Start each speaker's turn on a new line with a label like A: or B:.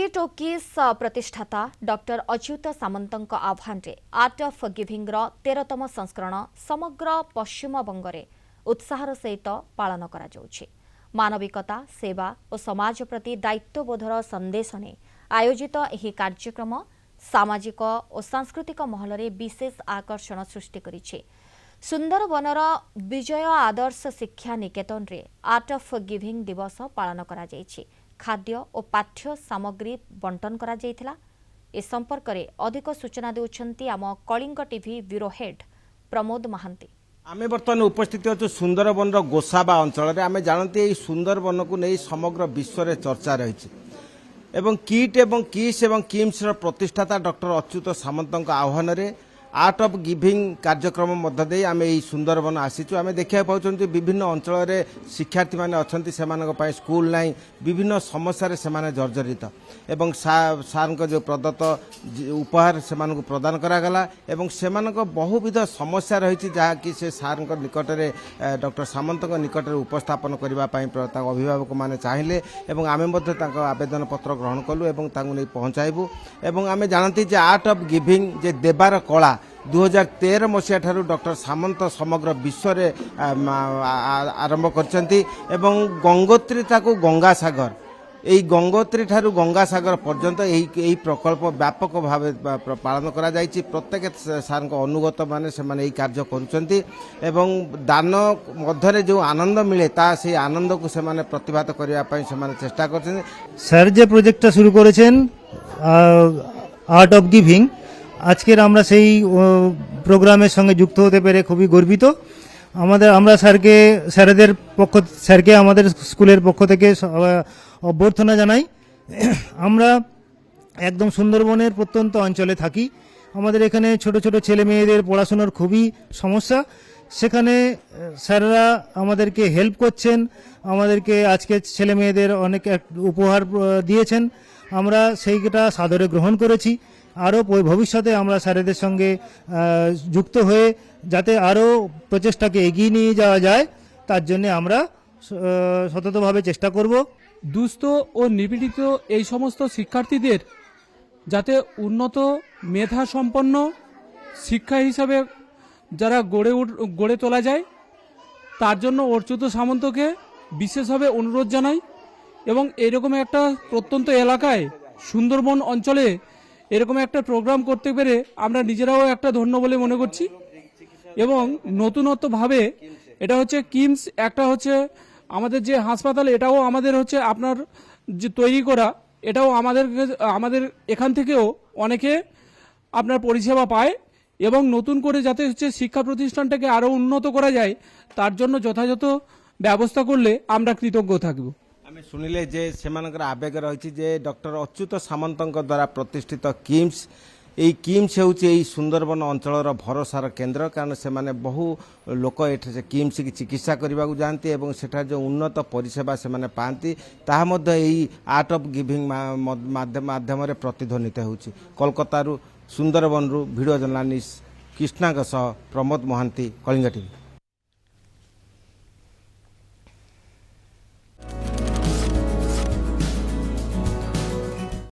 A: Kit और किस प्रतिष्ठाता doctor Achyut सामंतଙ୍କ आह्वान आर्ट ऑफ गिविंग 13तम संस्करण समग्र पश्चिम बंगरे उत्साहर सहित पालन करा जाउछि। मानविकता सेवा और समाज प्रति दायित्वबोधर संदेश ने आयोजित एही कार्यक्रम सामाजिक और सांस्कृतिक महल में विशेष आकर्षण सृष्टि करिछि। सुंदरबनर विजय आदर्श शिक्षा निकेतन रे आर्ट ऑफ गिविंग दिवस पालन करा जाइछि। खाद्य और पाठ्य सामग्री बंटन करा जाइथिला। ए संपर्क में अधिक सूचना देउछंती आम Kalinga TV bureau head Pramod Mahanty.
B: आमे बर्तमान उपस्थित अच्छु सुंदरबनर गोसाबा अंचल आमे जानते यही सुंदरबन को नहीं समग्र विश्व में चर्चा रही एवं किट एवं किस एवं किम्स प्रतिष्ठाता डॉक्टर अच्युत सामंत आह्वान रे आर्ट ऑफ गिविंग कार्यक्रम मध्य दे आमे यही सुंदरबन आसीचु। आमे देखा पाउछन विभिन्न अंचल रे शिक्षार्थी माने अछंती सेमानक पय स्कूल नाही विभिन्न समस्या रे सेमाने जर्जरित एवं सार जो प्रदत्त उपहार सेमानक प्रदान करागला एवं सेमानक बहुविध समस्या रही जहाँ कि से सार निकट रे डॉक्टर सामंत निकट रे उपस्थापन करबा पय अभिभावक माने चाहिले एवं आमे मध्ये तांको आवेदन पत्र ग्रहण कलु एवं तांको नै पहुंचाइबु एवं आमे जानती जे आर्ट ऑफ गिविंग जे देबार कला 2013 मसीहा ठारू डॉक्टर सामंत समग्र विश्व रे आरंभ करछंती एवं गंगोत्री ताकू गंगा सागर एई गंगोत्री ठारू गंगा सागर पर्यंत एई प्रकल्प व्यापक भाव पालन करा जायछि। प्रत्येक सार अनुगत माने से माने एई कार्य करूछंती एवं दान मध्यरे जो आनंद मिले ता से आनंद को से माने प्रतिभात करिया पय से माने चेष्टा करछन।
C: सर जे प्रोजेक्टटा शुरू करेছেন आर्ट ऑफ गिविंग আজকের আমরা সেই প্রোগ্রামের সঙ্গে যুক্ত হতে পেরে খুবই গর্বিত। আমরা স্যারকে আমাদের স্কুলের পক্ষ থেকে অভ্যর্থনা জানাই। আমরা একদম সুন্দরবনের প্রত্যন্ত অঞ্চলে থাকি। আমাদের এখানে ছোট ছোট ছেলে মেয়েদের পড়াশোনার খুবই সমস্যা। সেখানে স্যাররা আমাদেরকে হেল্প করছেন, আমাদেরকে আজকে ছেলে মেয়েদের অনেক উপহার দিয়েছেন। আমরা সেইটা সাদরে গ্রহণ করেছি। আরও ভবিষ্যতে আমরা স্যারেদের সঙ্গে যুক্ত হয়ে যাতে আরও প্রচেষ্টাকে এগিয়ে নিয়ে যাওয়া যায় তার জন্য আমরা সততভাবে চেষ্টা করব।
D: দুস্থ ও নিপীড়িত এই সমস্ত শিক্ষার্থীদের যাতে উন্নত মেধা সম্পন্ন শিক্ষা হিসাবে যারা গড়ে তোলা যায় তার জন্য অচ্যুত সামন্তকে বিশেষভাবে অনুরোধ জানাই এবং এরকম একটা প্রত্যন্ত এলাকায় সুন্দরবন অঞ্চলে এরকম একটা প্রোগ্রাম করতে পেরে আমরা নিজেরাও একটা ধন্য বলে মনে করছি এবং নতুনত্বভাবে এটা হচ্ছে কিমস একটা হচ্ছে আমাদের যে হাসপাতাল এটাও আমাদের হচ্ছে আপনার যে তৈরি করা এটাও আমাদের এখান থেকেও অনেকে আপনার পরিষেবা পায় এবং নতুন করে যাতে হচ্ছে শিক্ষা প্রতিষ্ঠানটাকে আরও উন্নত করা যায় তার জন্য যথাযথ ব্যবস্থা করলে আমরা কৃতজ্ঞ থাকব।
B: आमे सुनिले जे सेमानकर आवेग रही जे डॉक्टर अच्युत सामंत द्वारा प्रतिष्ठित किम्स यही किम्स होउछि एई सुंदरबन अंचलर भरोसार केन्द्र कारण से माने बहु लोक एठे किम्स की चिकित्सा करने को जाती एवं सेठा जो उन्नत परिसेवा से माने पाती ताहा मध्य एई आर्ट ऑफ गिविंग माध्यम प्रतिध्वनित होउछि। कोलकाता सुंदरबन वीडियो जर्नलिस्ट कृष्णा सह प्रमोद महांती, कलिंग टीवी।